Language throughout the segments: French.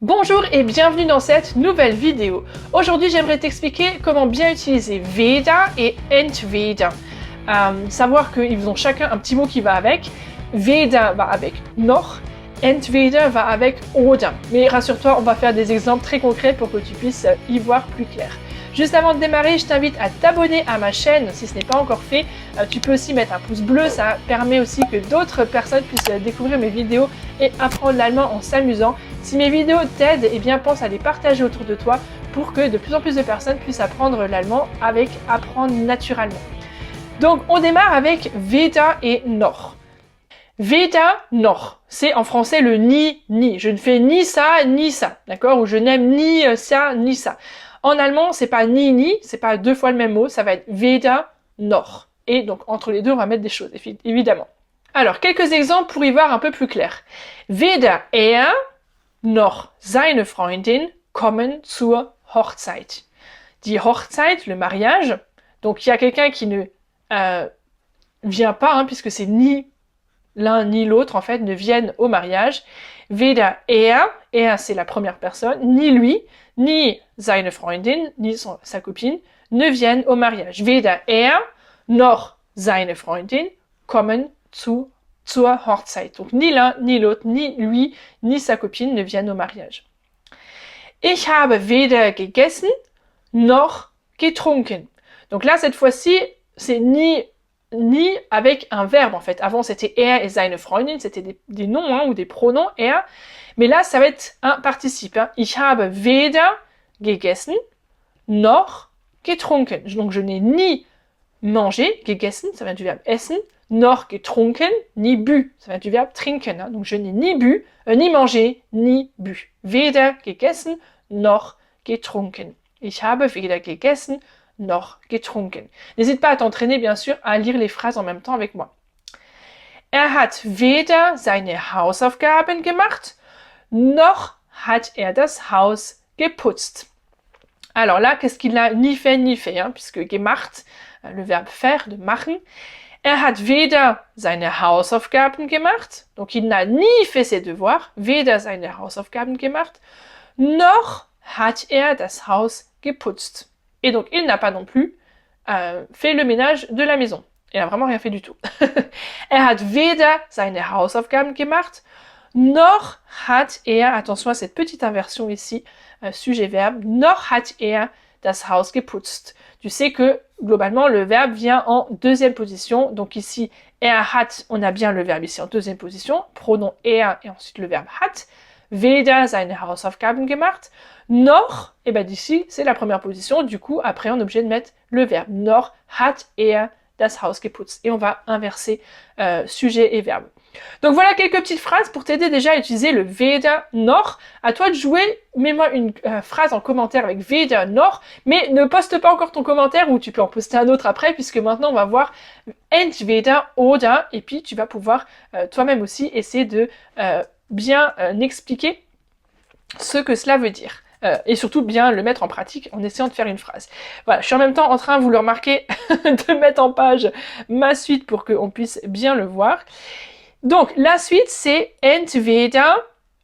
Bonjour et bienvenue dans cette nouvelle vidéo. Aujourd'hui, j'aimerais t'expliquer comment bien utiliser weder et entweder. Savoir qu'ils ont chacun un petit mot qui va avec. Weder va avec noch, entweder va avec oder. Mais rassure-toi, on va faire des exemples très concrets pour que tu puisses y voir plus clair. Juste avant de démarrer, je t'invite à t'abonner à ma chaîne si ce n'est pas encore fait. Tu peux aussi mettre un pouce bleu, ça permet aussi que d'autres personnes puissent découvrir mes vidéos et apprendre l'allemand en s'amusant. Si mes vidéos t'aident, eh bien pense à les partager autour de toi pour que de plus en plus de personnes puissent apprendre l'allemand avec apprendre naturellement. Donc on démarre avec weder et noch. Weder noch, c'est en français le ni. Je ne fais ni ça, d'accord? Ou je n'aime ni ça, ni ça. En allemand, c'est pas ni, c'est pas deux fois le même mot, ça va être weder noch. Et donc entre les deux, on va mettre des choses, évidemment. Alors, quelques exemples pour y voir un peu plus clair. Weder er noch seine Freundin kommen zur Hochzeit. Die Hochzeit, le mariage. Donc, il y a quelqu'un qui ne vient pas, puisque c'est ni l'un ni l'autre, en fait, ne viennent au mariage. Weder er c'est la première personne, ni lui, ni seine Freundin, ni sa copine, ne viennent au mariage. Weder er noch seine Freundin kommen zur Hochzeit. Donc ni l'un, ni l'autre, ni lui, ni sa copine ne viennent au mariage. Ich habe weder gegessen noch getrunken. Donc là, cette fois-ci, c'est ni avec un verbe en fait. Avant, c'était er et seine Freundin, c'était des noms ou des pronoms, er. Mais là, ça va être un participe. Ich habe weder gegessen noch getrunken. Donc je n'ai ni mangé, gegessen, ça vient du verbe essen, noch getrunken, ni bu, ça vient du verbe trinken. Donc je n'ai ni bu, ni mangé, ni bu. Weder gegessen noch getrunken. Ich habe weder gegessen noch getrunken. N'hésite pas à t'entraîner, bien sûr, à lire les phrases en même temps avec moi. Er hat weder seine Hausaufgaben gemacht, noch hat er das Haus geputzt. Alors là, qu'est-ce qu'il n'a ni fait, puisque gemacht, le verbe faire, de machen. Er hat weder seine Hausaufgaben gemacht, donc il n'a ni fait ses devoirs, weder seine Hausaufgaben gemacht, noch hat er das Haus geputzt. Et donc, il n'a pas non plus fait le ménage de la maison. Il n'a vraiment rien fait du tout. Er hat weder seine Hausaufgaben gemacht, noch hat er, attention à cette petite inversion ici, sujet-verbe, noch hat er das Haus geputzt. Tu sais que, globalement, le verbe vient en deuxième position. Donc ici, er hat, on a bien le verbe ici en deuxième position, pronom er et ensuite le verbe hat. Weder seine Hausaufgaben gemacht, noch, et ben d'ici, c'est la première position, du coup, après, on est obligé de mettre le verbe. Noch hat er das Haus geputzt. Et on va inverser sujet et verbe. Donc voilà quelques petites phrases pour t'aider déjà à utiliser le weder noch. À toi de jouer, mets-moi une phrase en commentaire avec weder noch, mais ne poste pas encore ton commentaire ou tu peux en poster un autre après, puisque maintenant on va voir entweder oder, et puis tu vas pouvoir toi-même aussi essayer de bien expliquer ce que cela veut dire. Et surtout bien le mettre en pratique en essayant de faire une phrase. Voilà, je suis en même temps en train, vous le remarquez, de mettre en page ma suite pour qu'on puisse bien le voir. Donc, la suite, c'est entweder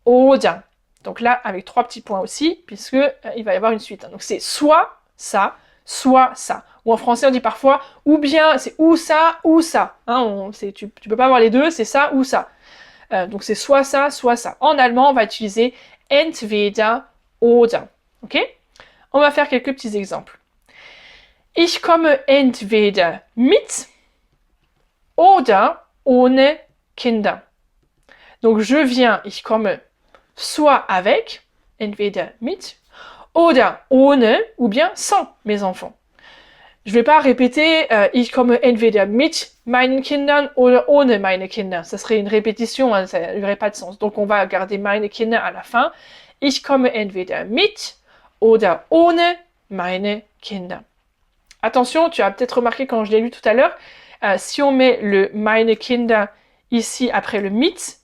oder. Donc là, avec 3 petits points aussi, puisque il va y avoir une suite. Donc c'est soit ça, soit ça. Ou en français, on dit parfois, ou bien, c'est ou ça, ou ça. Tu peux pas avoir les deux, c'est ça ou ça. Donc c'est soit ça, soit ça. En allemand, on va utiliser entweder oder. Ok? On va faire quelques petits exemples. Ich komme entweder mit oder ohne Kinder. Donc je viens, ich komme, soit avec, entweder mit, oder ohne, ou bien sans mes enfants. Je vais pas répéter ich komme entweder mit meinen Kindern oder ohne meine Kinder. Ça serait une répétition, ça n'aurait pas de sens. Donc on va garder meine Kinder à la fin. Ich komme entweder mit oder ohne meine Kinder. Attention, tu as peut-être remarqué quand je l'ai lu tout à l'heure, si on met le meine Kinder ici après le mit,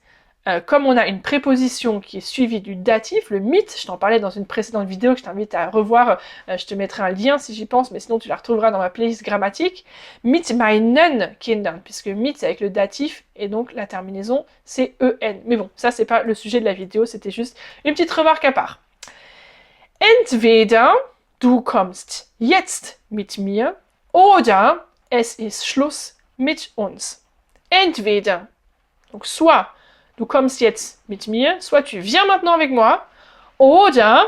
comme on a une préposition qui est suivie du datif, le mit, je t'en parlais dans une précédente vidéo que je t'invite à revoir, je te mettrai un lien si j'y pense, mais sinon tu la retrouveras dans ma playlist grammatique, mit meinen Kindern, puisque mit c'est avec le datif, et donc la terminaison c'est en. Mais bon, ça c'est pas le sujet de la vidéo, c'était juste une petite remarque à part. Entweder du kommst jetzt mit mir, oder es ist Schluss mit uns. Entweder, donc soit du kommst jetzt mit mir, soit tu viens maintenant avec moi, oder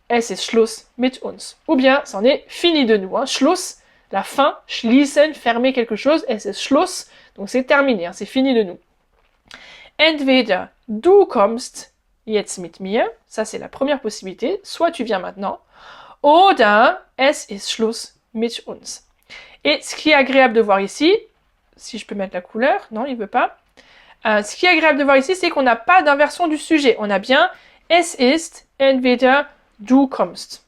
es ist Schluss mit uns. Ou bien, c'en est fini de nous. Hein. Schluss, la fin, schließen, fermer quelque chose, es ist Schluss, donc c'est terminé, hein, c'est fini de nous. Entweder du kommst jetzt mit mir, ça c'est la première possibilité, soit tu viens maintenant, oder es ist Schluss mit uns. Et ce qui est agréable de voir ici, si je peux mettre la couleur, non, il veut pas. Ce qui est agréable de voir ici, c'est qu'on n'a pas d'inversion du sujet. On a bien es ist entweder du kommst.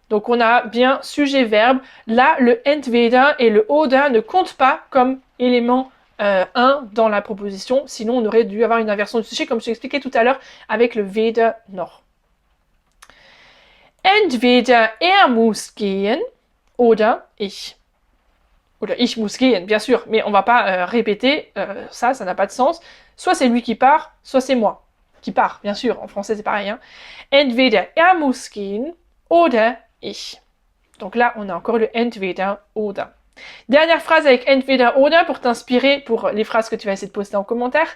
Donc on a bien sujet-verbe. Là, le entweder et le oder ne comptent pas comme élément 1 dans la proposition. Sinon, on aurait dû avoir une inversion du sujet, comme je t'ai expliqué tout à l'heure, avec le weder noch. Entweder muss gehen oder ich. Oder ich muss gehen, bien sûr, mais on va pas répéter, ça n'a pas de sens. Soit c'est lui qui part, soit c'est moi qui part, bien sûr, en français c'est pareil. Hein. Entweder muss gehen oder ich. Donc là, on a encore le entweder oder. Dernière phrase avec entweder oder pour t'inspirer pour les phrases que tu vas essayer de poster en commentaire.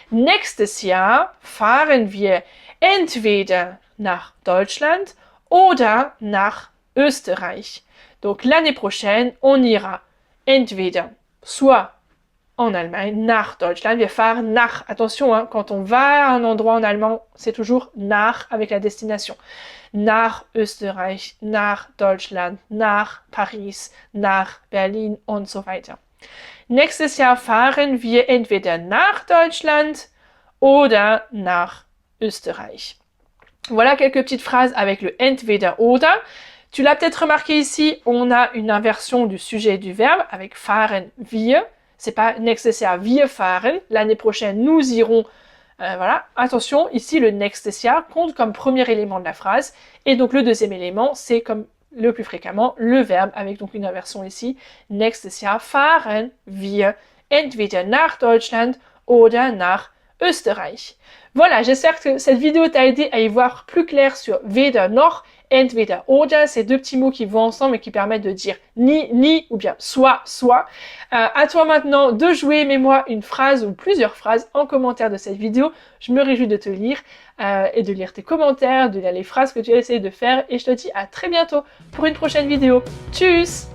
Nächstes Jahr fahren wir entweder nach Deutschland oder nach Österreich. Donc l'année prochaine, on ira entweder, soit en Allemagne, nach Deutschland, wir fahren nach. Attention, hein, quand on va à un endroit en allemand, c'est toujours nach avec la destination. Nach Österreich, nach Deutschland, nach Paris, nach Berlin und so weiter. Nächstes Jahr fahren wir entweder nach Deutschland oder nach Österreich. Voilà quelques petites phrases avec le entweder oder. Tu l'as peut-être remarqué ici, on a une inversion du sujet et du verbe avec fahren wir. C'est pas nächstes Jahr wir fahren. L'année prochaine, nous irons. Voilà. Attention, ici, le nächstes Jahr compte comme premier élément de la phrase. Et donc, le deuxième élément, c'est comme le plus fréquemment le verbe avec donc une inversion ici. Nächstes Jahr fahren wir entweder nach Deutschland oder nach Österreich. Voilà, j'espère que cette vidéo t'a aidé à y voir plus clair sur weder noch, entweder oder, ces deux petits mots qui vont ensemble et qui permettent de dire ni ou bien soit. À toi maintenant de jouer, mets-moi une phrase ou plusieurs phrases en commentaire de cette vidéo. Je me réjouis de te lire et de lire tes commentaires, de lire les phrases que tu as essayé de faire et je te dis à très bientôt pour une prochaine vidéo. Tchuss!